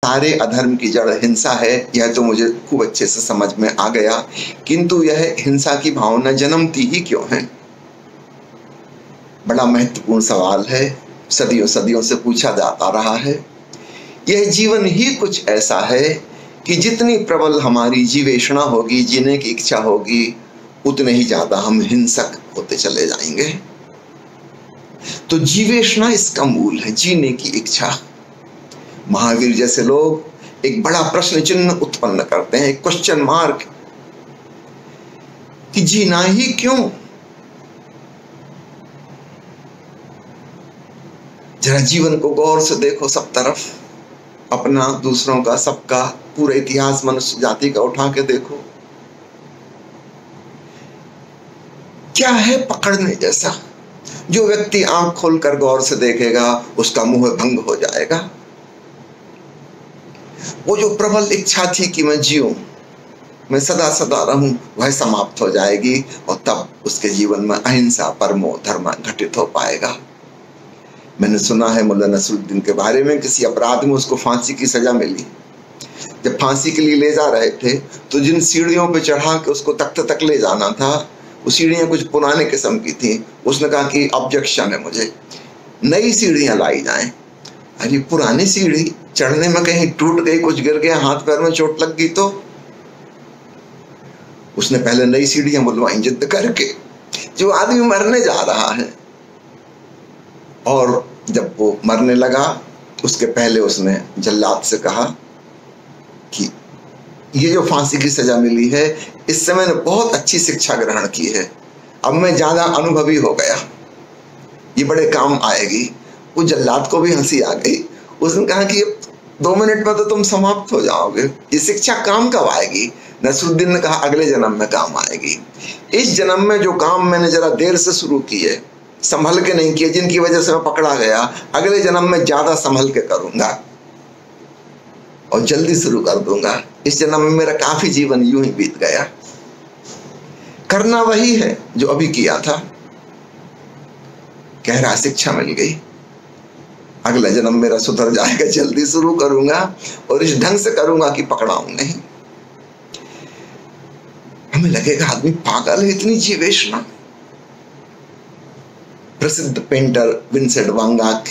सारे अधर्म की जड़ हिंसा है, यह तो मुझे खूब अच्छे से समझ में आ गया, किंतु यह हिंसा की भावना जन्मती ही क्यों है? बड़ा महत्वपूर्ण सवाल है, सदियों सदियों से पूछा जाता रहा है। यह जीवन ही कुछ ऐसा है कि जितनी प्रबल हमारी जीवेषणा होगी, जीने की इच्छा होगी, उतने ही ज्यादा हम हिंसक होते चले जाएंगे। तो जीवेषणा इसका मूल है, जीने की इच्छा। महावीर जैसे लोग एक बड़ा प्रश्न चिन्ह उत्पन्न करते हैं, क्वेश्चन मार्क, कि जीना ही क्यों? जरा जीवन को गौर से देखो, सब तरफ, अपना, दूसरों का, सबका, पूरा इतिहास मनुष्य जाति का उठा के देखो। क्या है पकड़ने जैसा? जो व्यक्ति आंख खोलकर गौर से देखेगा उसका मुंह भंग हो जाएगा। वो जो प्रबल इच्छा थी कि मैं जीऊं, मैं सदा सदा रहूं, वह समाप्त हो जाएगी और तब उसके जीवन में अहिंसा, परमो धर्म घटित हो पाएगा। मैंने सुना है मुल्ला नसरुद्दीन के बारे में, किसी अपराध में उसको फांसी की सजा मिली। जब फांसी के लिए ले जा रहे थे तो जिन सीढ़ियों पे चढ़ा के उसको तख्त तक ले जाना था, वो सीढ़ियां कुछ पुराने किस्म की थी। उसने कहा कि ऑब्जेक्शन है, मुझे नई सीढ़ियां लाई जाएं। अरे पुरानी सीढ़ी चढ़ने में कहीं टूट गई, कुछ गिर गया, हाथ पैर में चोट लग गई, तो उसने पहले नई सीढ़ियां बुलवाई जिद करके। जो आदमी मरने जा रहा है, और जब वो मरने लगा उसके पहले उसने जल्लाद से कहा कि ये जो फांसी की सजा मिली है, इससे मैंने बहुत अच्छी शिक्षा ग्रहण की है, अब मैं ज्यादा अनुभवी हो गया, ये बड़े काम आएगी। वो जल्लाद को भी हंसी आ गई। उसने कहा कि 2 मिनट में तो तुम समाप्त हो जाओगे, ये शिक्षा काम कब आएगी? नसरुद्दीन ने कहा अगले जन्म में काम आएगी। इस जन्म में जो काम मैंने जरा देर से शुरू किए, संभल के नहीं किए, जिनकी वजह से मैं पकड़ा गया, अगले जन्म में ज्यादा संभल के करूंगा और जल्दी शुरू कर दूंगा। इस जन्म में मेरा काफी जीवन यूं ही बीत गया। करना वही है जो अभी किया था। कह रहा शिक्षा मिल गई, अगला जन्म मेरा सुधर जाएगा, जल्दी शुरू करूंगा और इस ढंग से करूंगा कि पकड़ाऊं नहीं। हमें लगेगा आदमी पागल है, इतनी जीवेषणा। प्रसिद्ध पेंटर विंसेंट वान गॉग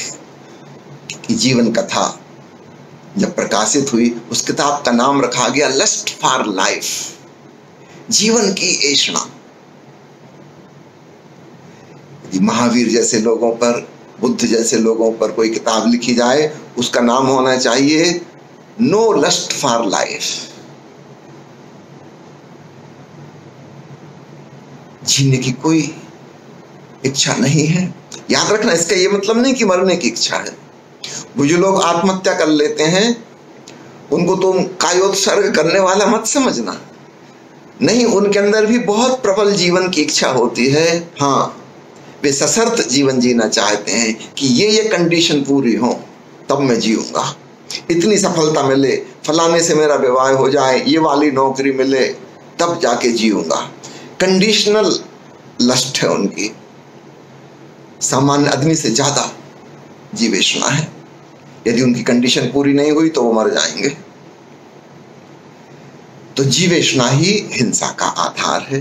की जीवन कथा जब प्रकाशित हुई, उस किताब का नाम रखा गया लस्ट फॉर लाइफ, जीवन की ऐषणा। यदि महावीर जैसे लोगों पर, बुद्ध जैसे लोगों पर कोई किताब लिखी जाए, उसका नाम होना चाहिए नो लस्ट फॉर लाइफ। जीने की कोई इच्छा नहीं है। याद रखना, इसका यह मतलब नहीं कि मरने की इच्छा है। वो जो लोग आत्महत्या कर लेते हैं उनको तुम कायोत्सर्ग करने वाला मत समझना। नहीं, उनके अंदर भी बहुत प्रबल जीवन की इच्छा होती है। हाँ, वे सशर्त जीवन जीना चाहते हैं कि ये कंडीशन पूरी हो तब मैं जीऊंगा, इतनी सफलता मिले, फलाने से मेरा विवाह हो जाए, ये वाली नौकरी मिले, तब जाके जीऊंगा। कंडीशनल लस्ट है उनकी, सामान्य आदमी से ज्यादा जीवेषणा है। यदि उनकी कंडीशन पूरी नहीं हुई तो वो मर जाएंगे। तो जीवेषणा ही हिंसा का आधार है।